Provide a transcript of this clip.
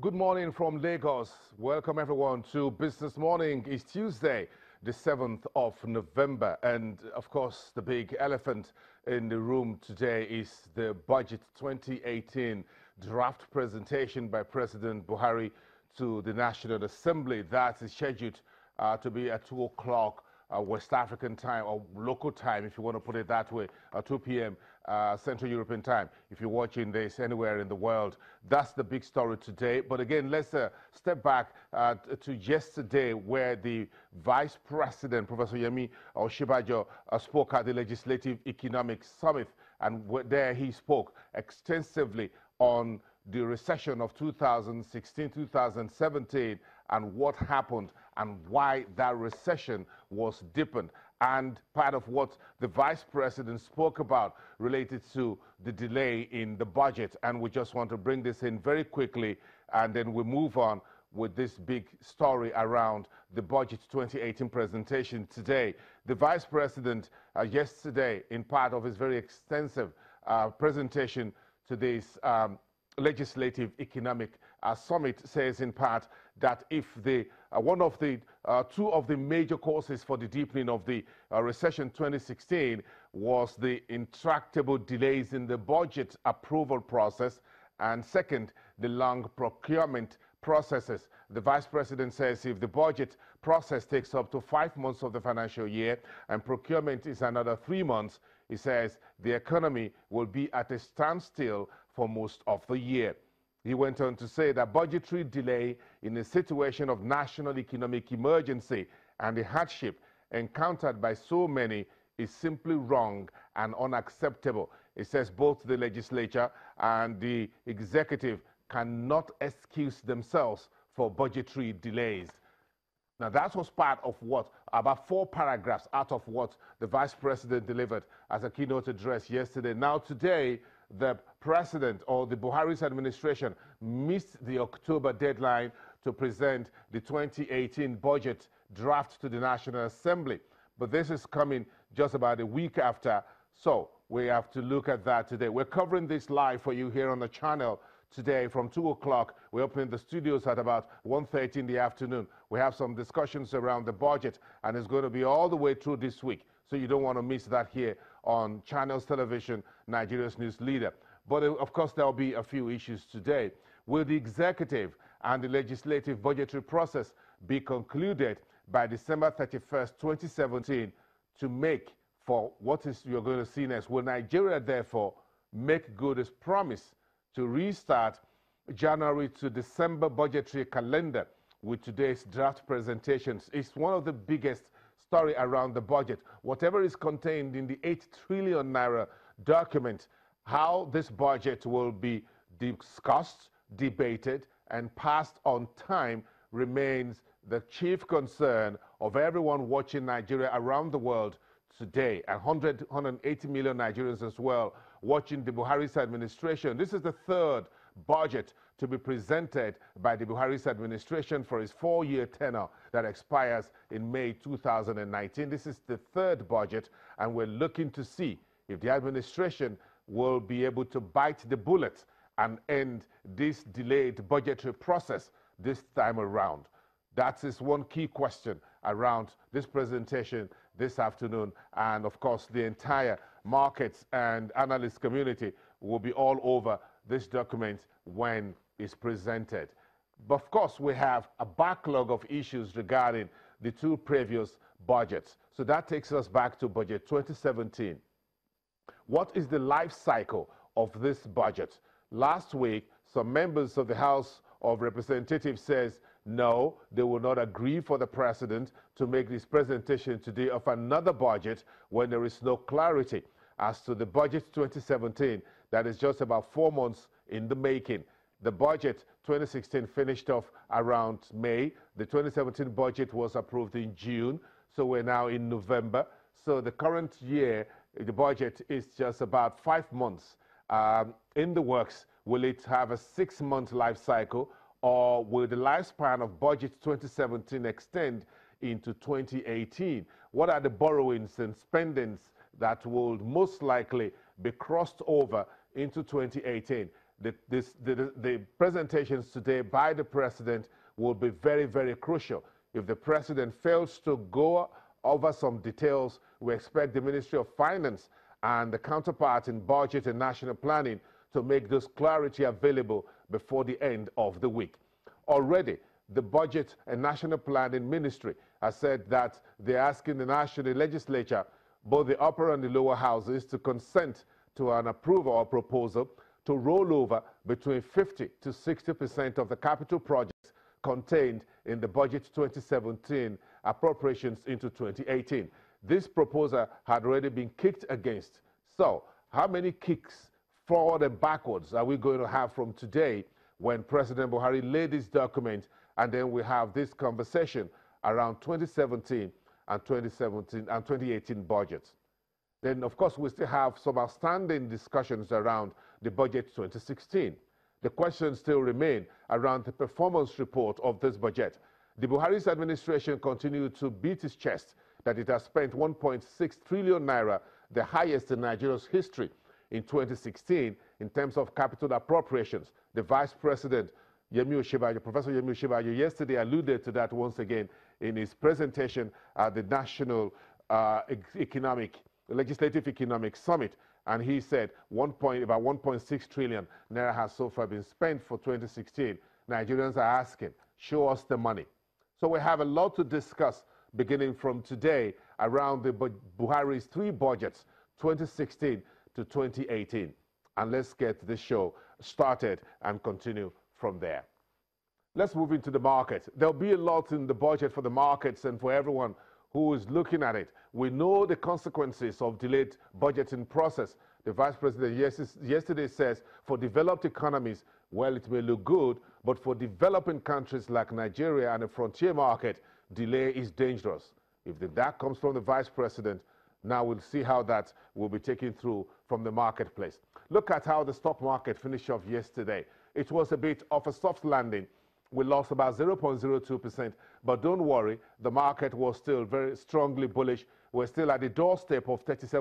Good morning from Lagos. Welcome everyone to Business Morning. It's Tuesday, the 7th of November. And of course, the big elephant in the room today is the Budget 2018 draft presentation by President Buhari to the National Assembly. That is scheduled to be at 2 o'clock West African time, or local time, if you want to put it that way, 2 p.m. Central European time, if you're watching this anywhere in the world. That's the big story today. But again, let's step back to yesterday, where the Vice President, Professor Yemi Osinbajo, spoke at the Legislative Economic Summit. And there he spoke extensively on the recession of 2016-2017 and what happened and why that recession was deepened. And part of what the Vice President spoke about related to the delay in the budget. And we just want to bring this in very quickly, and then we move on with this big story around the Budget 2018 presentation today. The Vice President yesterday, in part of his very extensive presentation to this Legislative Economic Summit, says in part that if the two of the major causes for the deepening of the recession 2016 was the intractable delays in the budget approval process, and second, the long procurement processes. The Vice President says if the budget process takes up to 5 months of the financial year and procurement is another 3 months, he says the economy will be at a standstill for most of the year. He went on to say that budgetary delay in a situation of national economic emergency and the hardship encountered by so many is simply wrong and unacceptable. He says both the legislature and the executive cannot excuse themselves for budgetary delays. Now, that was part of what, about 4 paragraphs out of what the Vice President delivered as a keynote address yesterday. Now, today, the President, or the Buhari's administration, missed the October deadline to present the 2018 budget draft to the National Assembly. But this is coming just about a week after, so we have to look at that today. We're covering this live for you here on the channel today from 2 o'clock. We're opening the studios at about 1:30 in the afternoon. We have some discussions around the budget, and it's going to be all the way through this week. So you don't want to miss that here on Channels Television, Nigeria's news leader. But of course, there'll be a few issues today. Will the executive and the legislative budgetary process be concluded by December 31st, 2017 to make for what is you're going to see next? Will Nigeria, therefore, make good its promise to restart January to December budgetary calendar with today's draft presentations? It's one of the biggest story around the budget. Whatever is contained in the 8 trillion naira document, how this budget will be discussed, debated, and passed on time remains the chief concern of everyone watching Nigeria around the world today, and 180 million Nigerians as well watching the Buhari's administration. This is the 3rd budget to be presented by the Buhari's administration for his 4-year tenure that expires in May 2019. This is the 3rd budget, and we're looking to see if the administration will be able to bite the bullet and end this delayed budgetary process this time around. That is one key question around this presentation this afternoon, and of course the entire markets and analyst community will be all over this document when it's presented. But of course, we have a backlog of issues regarding the 2 previous budgets. So that takes us back to budget 2017. What is the life cycle of this budget? Last week, some members of the House of Representatives says no, they will not agree for the president to make this presentation today of another budget when there is no clarity as to the budget 2017 that is just about 4 months in the making. The budget 2016 finished off around May. The 2017 budget was approved in June, so we're now in November. So the current year, the budget is just about 5 months in the works. Will it have a 6-month life cycle, or will the lifespan of budget 2017 extend into 2018? What are the borrowings and spendings that will most likely be crossed over into 2018? The presentations today by the president will be very, very crucial. If the president fails to go over some details, we expect the Ministry of Finance and the counterparts in budget and national planning to make this clarity available before the end of the week. Already, the Budget and National Planning Ministry has said that they're asking the national legislature, both the upper and the lower houses, to consent to an approval or proposal to roll over between 50 to 60% of the capital projects contained in the Budget 2017 appropriations into 2018. This proposal had already been kicked against. So, how many kicks forward and backwards are we going to have from today when President Buhari laid this document, and then we have this conversation around 2017 and 2018 budgets? Then, of course, we still have some outstanding discussions around the budget 2016. The questions still remain around the performance report of this budget. The Buhari's administration continued to beat its chest that it has spent 1.6 trillion naira, the highest in Nigeria's history, in 2016 in terms of capital appropriations. The Vice President, Professor Yemi Osinbajo, yesterday alluded to that once again in his presentation at the National Legislative Economic Summit. And he said about 1.6 trillion naira has so far been spent for 2016. Nigerians are asking, show us the money. So we have a lot to discuss beginning from today around the Buhari's three budgets, 2016 to 2018. And let's get this show started and continue from there. Let's move into the market. There'll be a lot in the budget for the markets and for everyone who is looking at it. We know the consequences of delayed budgeting process. The Vice President yesterday says for developed economies, well, it may look good, but for developing countries like Nigeria and the frontier market, delay is dangerous. If that comes from the Vice President, now we'll see how that will be taken through from the marketplace. Look at how the stock market finished off yesterday. It was a bit of a soft landing. We lost about 0.02%, but don't worry, the market was still very strongly bullish. We're still at the doorstep of 37.